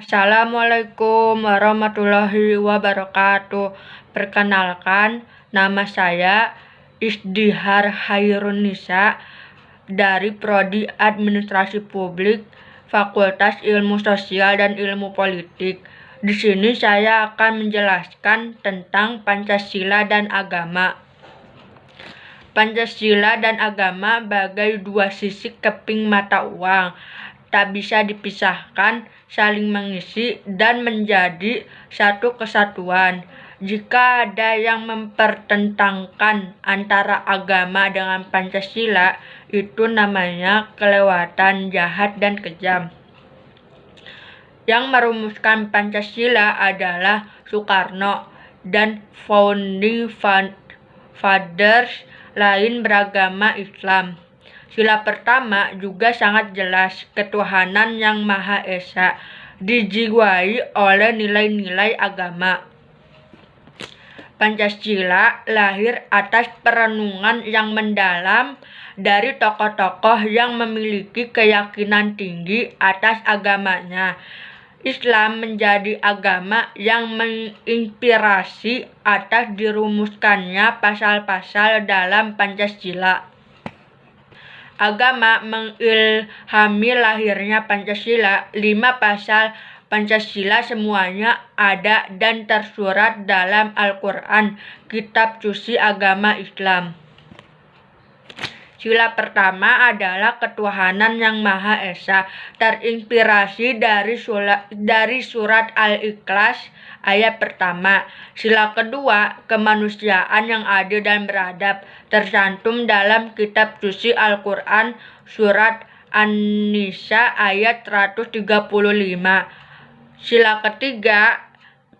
Assalamualaikum warahmatullahi wabarakatuh. Perkenalkan, nama saya Isdihar Hairunisa dari Prodi Administrasi Publik, Fakultas Ilmu Sosial dan Ilmu Politik. Di sini saya akan menjelaskan tentang Pancasila dan agama. Pancasila dan agama bagai dua sisi keping mata uang, tak bisa dipisahkan, saling mengisi dan menjadi satu kesatuan. Jika ada yang mempertentangkan antara agama dengan Pancasila, itu namanya kelewatan jahat dan kejam. Yang merumuskan Pancasila adalah Soekarno dan founding fathers lain beragama Islam. Sila pertama juga sangat jelas, ketuhanan yang Maha Esa, dijiwai oleh nilai-nilai agama. Pancasila lahir atas perenungan yang mendalam dari tokoh-tokoh yang memiliki keyakinan tinggi atas agamanya. Islam menjadi agama yang menginspirasi atas dirumuskannya pasal-pasal dalam Pancasila. Agama mengilhami lahirnya Pancasila. 5 pasal Pancasila semuanya ada dan tersurat dalam Al-Quran, kitab suci agama Islam. Sila pertama adalah ketuhanan yang Maha Esa, terinspirasi dari surat Al-Ikhlas ayat pertama. Sila kedua, kemanusiaan yang adil dan beradab, tercantum dalam kitab suci Al-Quran surat An-Nisa ayat 135. Sila ketiga,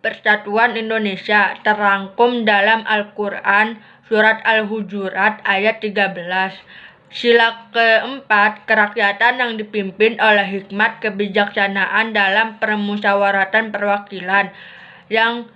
persatuan Indonesia, terangkum dalam Al-Quran surat Al-Hujurat ayat 13. Sila keempat, kerakyatan yang dipimpin oleh hikmat kebijaksanaan dalam permusyawaratan perwakilan, yang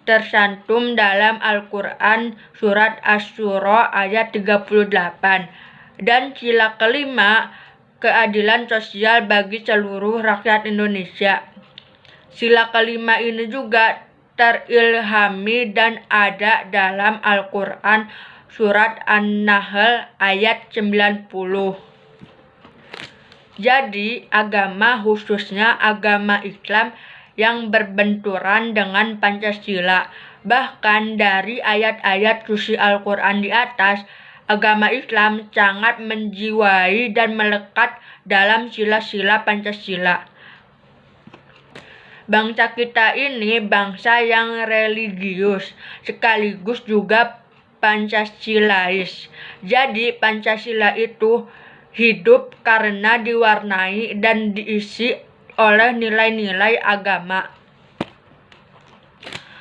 tersantum dalam Al-Quran surat Asy-Syura ayat 38. Dan sila kelima, keadilan sosial bagi seluruh rakyat Indonesia. Sila kelima ini juga terilhami dan ada dalam Al-Quran surat An-Nahl ayat 90. Jadi, agama khususnya agama Islam yang berbenturan dengan Pancasila. Bahkan dari ayat-ayat suci Al-Quran di atas, agama Islam sangat menjiwai dan melekat dalam sila-sila Pancasila. Bangsa kita ini bangsa yang religius, sekaligus juga Pancasilais. Jadi Pancasila itu hidup karena diwarnai dan diisi oleh nilai-nilai agama.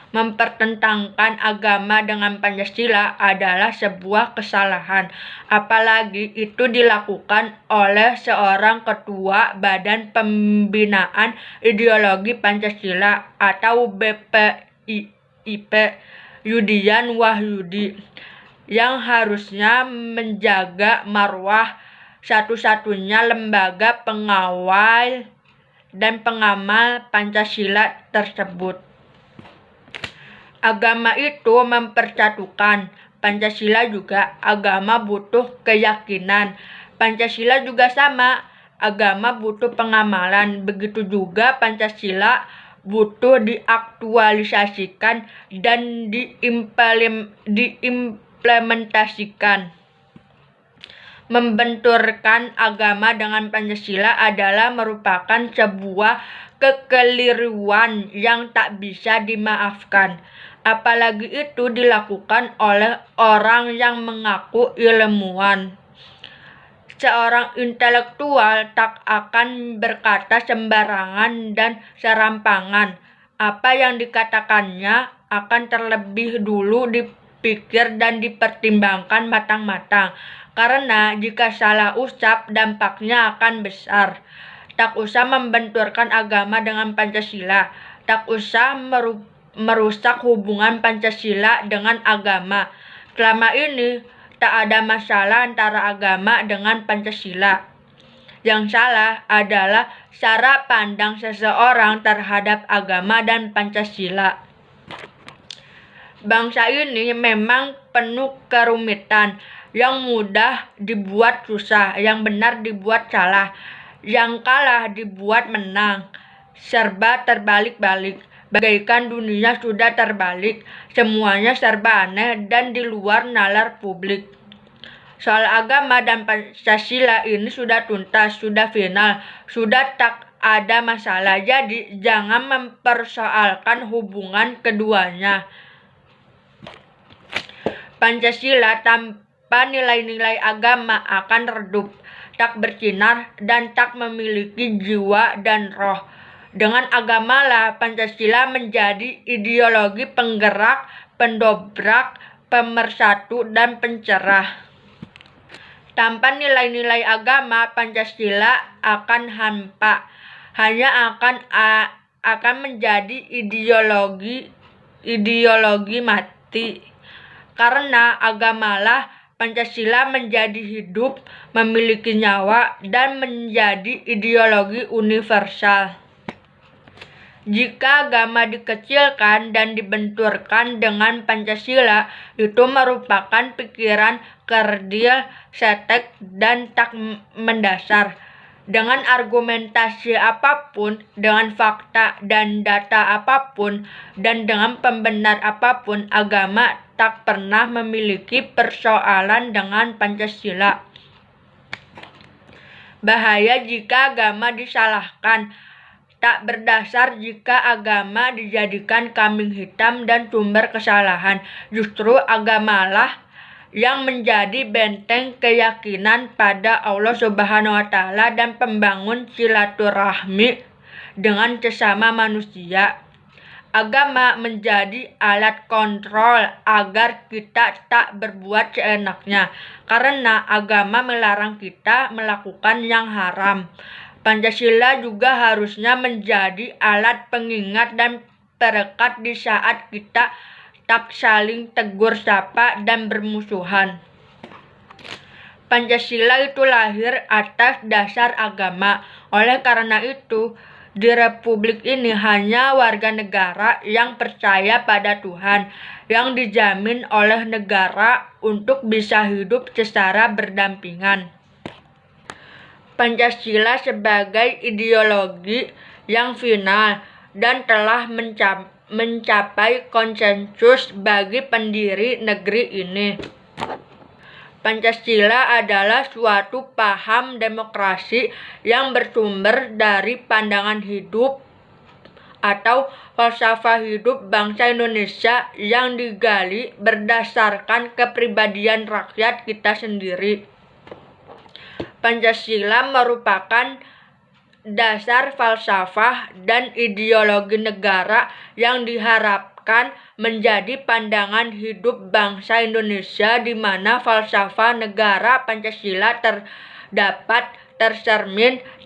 Mempertentangkan agama dengan Pancasila adalah sebuah kesalahan, apalagi itu dilakukan oleh seorang ketua Badan Pembinaan Ideologi Pancasila atau BPIP, Yudian Wahyudi, yang harusnya menjaga marwah satu-satunya lembaga pengawal dan pengamal Pancasila tersebut. Agama itu mempersatukan, Pancasila juga. Agama butuh keyakinan, Pancasila juga sama. Agama butuh pengamalan, begitu juga Pancasila butuh diaktualisasikan dan diimplementasikan. Membenturkan agama dengan Pancasila adalah merupakan sebuah kekeliruan yang tak bisa dimaafkan. Apalagi itu dilakukan oleh orang yang mengaku ilmuwan. Seorang intelektual tak akan berkata sembarangan dan serampangan. Apa yang dikatakannya akan terlebih dulu dipikir dan dipertimbangkan matang-matang. Karena jika salah ucap dampaknya akan besar. Tak usah membenturkan agama dengan Pancasila. Tak usah merusak hubungan Pancasila dengan agama. Selama ini tak ada masalah antara agama dengan Pancasila. Yang salah adalah cara pandang seseorang terhadap agama dan Pancasila. Bangsa ini memang penuh kerumitan, yang mudah dibuat susah, yang benar dibuat salah, yang kalah dibuat menang, serba terbalik-balik. Bagaikan dunia sudah terbalik, semuanya serba aneh dan di luar nalar publik. Soal agama dan Pancasila ini sudah tuntas, sudah final, sudah tak ada masalah. Jadi jangan mempersoalkan hubungan keduanya. Pancasila tanpa nilai-nilai agama akan redup, tak bersinar, dan tak memiliki jiwa dan roh. Dengan agamalah Pancasila menjadi ideologi penggerak, pendobrak, pemersatu, dan pencerah. Tanpa nilai-nilai agama, Pancasila akan hampa, hanya akan menjadi ideologi mati. Karena agamalah Pancasila menjadi hidup, memiliki nyawa, dan menjadi ideologi universal. Jika agama dikecilkan dan dibenturkan dengan Pancasila, itu merupakan pikiran kerdil, cetek, dan tak mendasar. Dengan argumentasi apapun, dengan fakta dan data apapun, dan dengan pembenar apapun, agama tak pernah memiliki persoalan dengan Pancasila. Bahaya jika agama disalahkan. Tak berdasar jika agama dijadikan kambing hitam dan sumber kesalahan. Justru agamalah yang menjadi benteng keyakinan pada Allah Subhanahu wa Ta'ala dan pembangun silaturahmi dengan sesama manusia. Agama menjadi alat kontrol agar kita tak berbuat seenaknya, karena agama melarang kita melakukan yang haram. Pancasila juga harusnya menjadi alat pengingat dan perekat di saat kita tak saling tegur sapa dan bermusuhan. Pancasila itu lahir atas dasar agama. Oleh karena itu, di Republik ini hanya warga negara yang percaya pada Tuhan, yang dijamin oleh negara untuk bisa hidup secara berdampingan. Pancasila sebagai ideologi yang final dan telah mencapai konsensus bagi pendiri negeri ini. Pancasila adalah suatu paham demokrasi yang bersumber dari pandangan hidup atau falsafah hidup bangsa Indonesia yang digali berdasarkan kepribadian rakyat kita sendiri. Pancasila merupakan dasar falsafah dan ideologi negara yang diharapkan menjadi pandangan hidup bangsa Indonesia, di mana falsafah negara Pancasila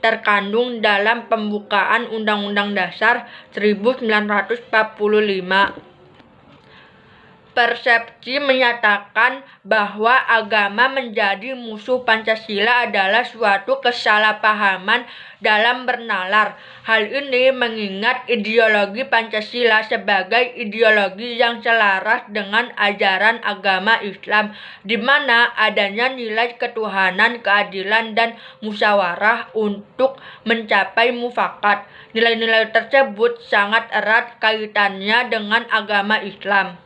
terkandung dalam pembukaan Undang-Undang Dasar 1945. Persepsi menyatakan bahwa agama menjadi musuh Pancasila adalah suatu kesalahpahaman dalam bernalar. Hal ini mengingat ideologi Pancasila sebagai ideologi yang selaras dengan ajaran agama Islam, di mana adanya nilai ketuhanan, keadilan, dan musyawarah untuk mencapai mufakat. Nilai-nilai tersebut sangat erat kaitannya dengan agama Islam.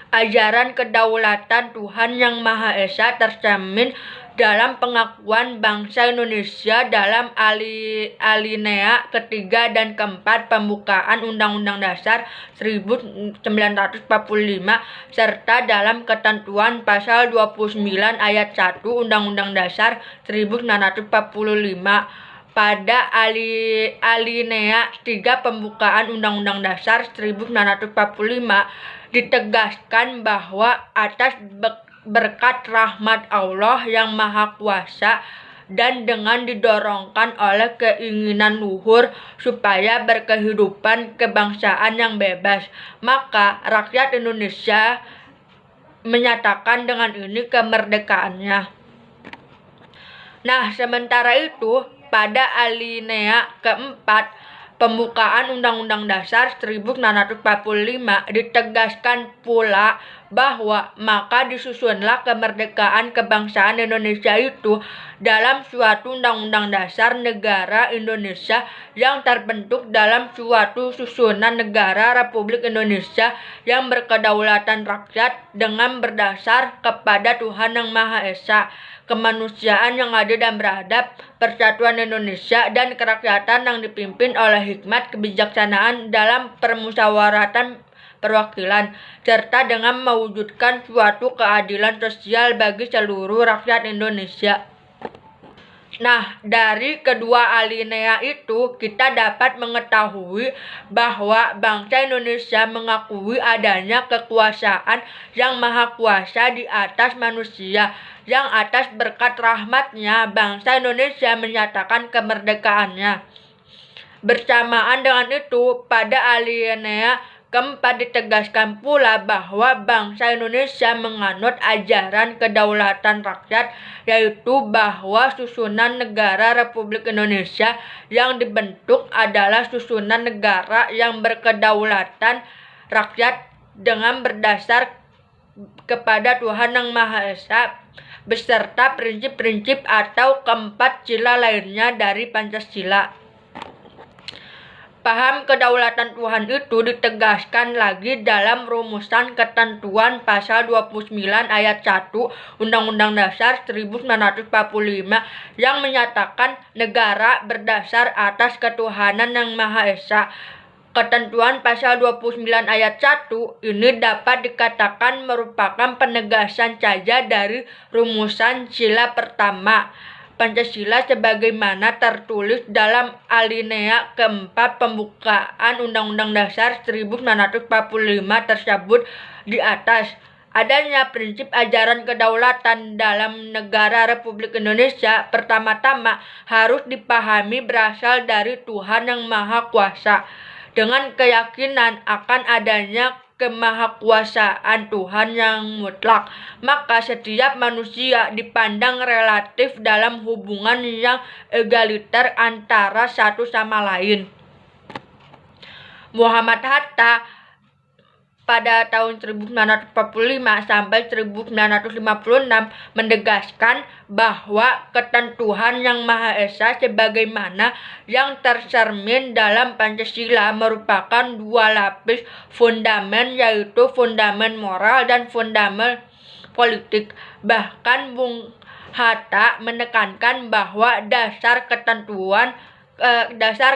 Ajaran kedaulatan Tuhan Yang Maha Esa tercermin dalam pengakuan bangsa Indonesia dalam alinea ketiga dan keempat pembukaan Undang-Undang Dasar 1945 serta dalam ketentuan pasal 29 ayat 1 Undang-Undang Dasar 1945. Pada alinea 3 pembukaan Undang-Undang Dasar 1945 ditegaskan bahwa atas berkat rahmat Allah yang Maha Kuasa dan dengan didorongkan oleh keinginan luhur supaya berkehidupan kebangsaan yang bebas, maka rakyat Indonesia menyatakan dengan ini kemerdekaannya. Nah, sementara itu, pada alinea keempat pembukaan Undang-Undang Dasar 1945 ditegaskan pula bahwa maka disusunlah kemerdekaan kebangsaan Indonesia itu dalam suatu Undang-Undang Dasar Negara Indonesia yang terbentuk dalam suatu susunan negara Republik Indonesia yang berkedaulatan rakyat dengan berdasar kepada Tuhan Yang Maha Esa, kemanusiaan yang adil dan beradab, persatuan Indonesia, dan kerakyatan yang dipimpin oleh hikmat kebijaksanaan dalam permusyawaratan perwakilan, serta dengan mewujudkan suatu keadilan sosial bagi seluruh rakyat Indonesia. Nah, dari kedua alinea itu kita dapat mengetahui bahwa bangsa Indonesia mengakui adanya kekuasaan yang maha kuasa di atas manusia, yang atas berkat rahmatnya bangsa Indonesia menyatakan kemerdekaannya. Bersamaan dengan itu, pada alinea keempat ditegaskan pula bahwa bangsa Indonesia menganut ajaran kedaulatan rakyat, yaitu bahwa susunan negara Republik Indonesia yang dibentuk adalah susunan negara yang berkedaulatan rakyat dengan berdasar kepada Tuhan Yang Maha Esa, beserta prinsip-prinsip atau keempat sila lainnya dari Pancasila. Paham kedaulatan Tuhan itu ditegaskan lagi dalam rumusan ketentuan pasal 29 ayat 1 Undang-Undang Dasar 1945 yang menyatakan negara berdasar atas ketuhanan Yang Maha Esa. Ketentuan pasal 29 ayat 1 ini dapat dikatakan merupakan penegasan saja dari rumusan sila pertama Pancasila sebagaimana tertulis dalam alinea keempat pembukaan Undang-Undang Dasar 1945 tersebut di atas. Adanya prinsip ajaran kedaulatan dalam negara Republik Indonesia pertama-tama harus dipahami berasal dari Tuhan Yang Maha Kuasa. Dengan keyakinan akan adanya kemahakuasaan Tuhan yang mutlak, maka setiap manusia dipandang relatif dalam hubungan yang egaliter antara satu sama lain. Muhammad Hatta pada tahun 1945 sampai 1956 menegaskan bahwa ketentuan Yang Maha Esa sebagaimana yang tercermin dalam Pancasila merupakan dua lapis fundamen, yaitu fundamen moral dan fundamen politik. Bahkan Bung Hatta menekankan bahwa dasar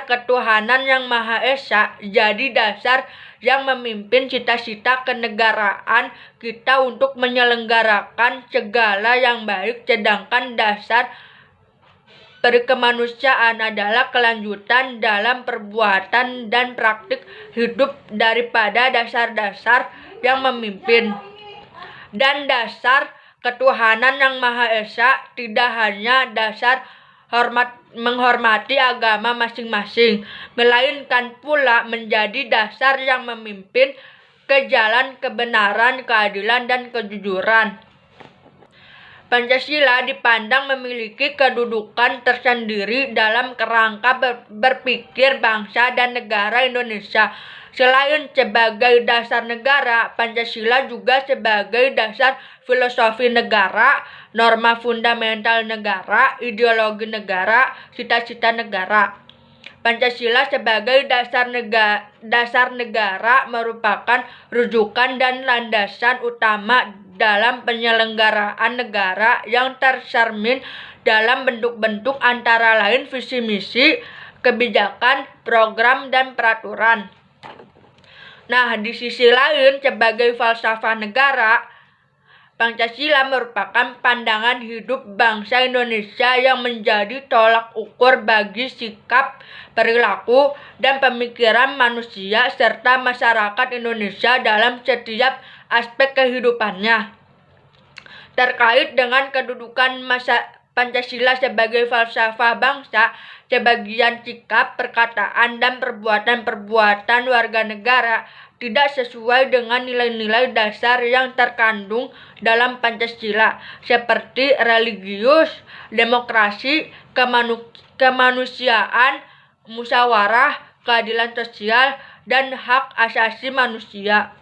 ketuhanan Yang Maha Esa jadi dasar yang memimpin cita-cita kenegaraan kita untuk menyelenggarakan segala yang baik, sedangkan dasar berkemanusiaan adalah kelanjutan dalam perbuatan dan praktik hidup daripada dasar-dasar yang memimpin. Dan dasar ketuhanan Yang Maha Esa tidak hanya dasar menghormati agama masing-masing, melainkan pula menjadi dasar yang memimpin ke jalan kebenaran, keadilan, dan kejujuran. Pancasila dipandang memiliki kedudukan tersendiri dalam kerangka berpikir bangsa dan negara Indonesia. Selain sebagai dasar negara, Pancasila juga sebagai dasar filosofi negara, norma fundamental negara, ideologi negara, cita-cita negara. Pancasila sebagai dasar negara merupakan rujukan dan landasan utama dalam penyelenggaraan negara yang tercermin dalam bentuk-bentuk antara lain visi misi, kebijakan, program, dan peraturan. Nah, di sisi lain, sebagai falsafah negara, Pancasila merupakan pandangan hidup bangsa Indonesia yang menjadi tolak ukur bagi sikap, perilaku, dan pemikiran manusia serta masyarakat Indonesia dalam setiap aspek kehidupannya. Terkait dengan kedudukan Pancasila sebagai falsafah bangsa, sebagian sikap, perkataan, dan perbuatan warga negara tidak sesuai dengan nilai-nilai dasar yang terkandung dalam Pancasila, seperti religius, demokrasi, kemanusiaan, musyawarah, keadilan sosial, dan hak asasi manusia.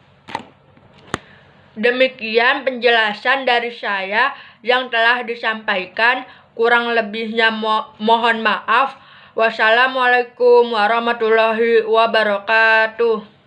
Demikian penjelasan dari saya yang telah disampaikan. Kurang lebihnya mohon maaf. Wassalamualaikum warahmatullahi wabarakatuh.